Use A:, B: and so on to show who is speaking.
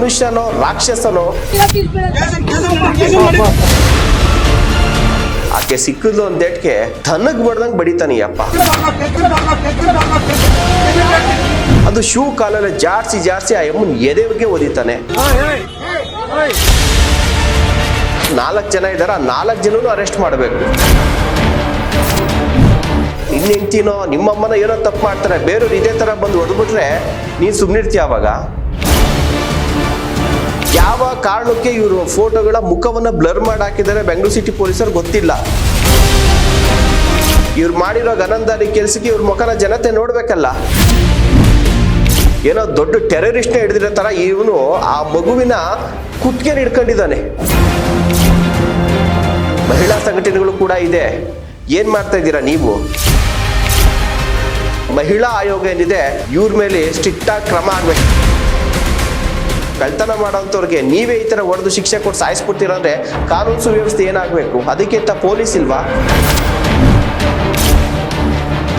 A: ಮನುಷ್ಯನೋ ರಾಕ್ಷಸನೋ? ಆಕೆ ಸಿಕ್ಕಿದ್ಲು ಒಂದೇಟ್ಗೆ ತನಗ್ ಬಡ್ದಂಗ್ ಬಡಿತಾನೀಯಪ್ಪ. ಅದು ಶೂ ಕಾಲಲ್ಲಿ ಜಾಡ್ಸಿ ಆ ಎಮ್ಮನ್ ಎದೆಗೆ ಒದಿತಾನೆ. 4 ಜನ ಇದಾರೆ, ಆ 4 ಜನನು ಅರೆಸ್ಟ್ ಮಾಡಬೇಕು. ನಿನ್ನ ಹೆಂಡ್ತಿನೋ ನಿಮ್ಮಮ್ಮನ ಏನೋ ತಪ್ಪು ಮಾಡ್ತಾರೆ, ಬೇರೆಯವ್ರು ಇದೇ ತರ ಬಂದು ಹೊಡೆದ್ಬಿಟ್ರೆ ನೀನ್ ಸುಮ್ನಿರ್ತೀಯ? ಅವಾಗ ಯಾವ ಕಾರಣಕ್ಕೆ ಇವರು ಫೋಟೋಗಳ ಮುಖವನ್ನ ಬ್ಲರ್ ಮಾಡಿ ಹಾಕಿದ್ದಾರೆ ಬೆಂಗಳೂರು ಸಿಟಿ ಪೊಲೀಸರು ಗೊತ್ತಿಲ್ಲ. ಇವ್ರು ಮಾಡಿರೋ ಗನಂದಾರಿ ಕೆಲಸಕ್ಕೆ ಇವ್ರ ಮುಖನ ಜನತೆ ನೋಡ್ಬೇಕಲ್ಲ. ಏನೋ ದೊಡ್ಡ ಟೆರರಿಸ್ಟ್ ಹಿಡಿದಿರೋ ತರ ಇವನು ಆ ಮಗುವಿನ ಕುತ್ತಿಗೆ ಹಿಡ್ಕೊಂಡಿದ್ದಾನೆ. ಮಹಿಳಾ ಸಂಘಟನೆಗಳು ಕೂಡ ಇದೆ. ಏನ್ ಮಾಡ್ತಾ ಇದ್ದೀರಾ ನೀವು? ಮಹಿಳಾ ಆಯೋಗ ಏನಿದೆ ಇವ್ರ ಮೇಲೆ ಸ್ಟ್ರಿಕ್ಟ್ ಆಗಿ ಕ್ರಮ ಆಗ್ಬೇಕು. ಕಳ್ತನ ಮಾಡೋಂಥವ್ರಿಗೆ ನೀವೇ ಈ ತರ ಹೊಡೆದು ಶಿಕ್ಷೆ ಕೊಟ್ಟು ಸಾಯಿಸ್ಬಿಡ್ತೀರ ಅಂದ್ರೆ ಕಾನೂನು ಸುವ್ಯವಸ್ಥೆ ಏನಾಗಬೇಕು? ಅದಕ್ಕಿಂತ ಪೊಲೀಸ್ ಇಲ್ವಾ?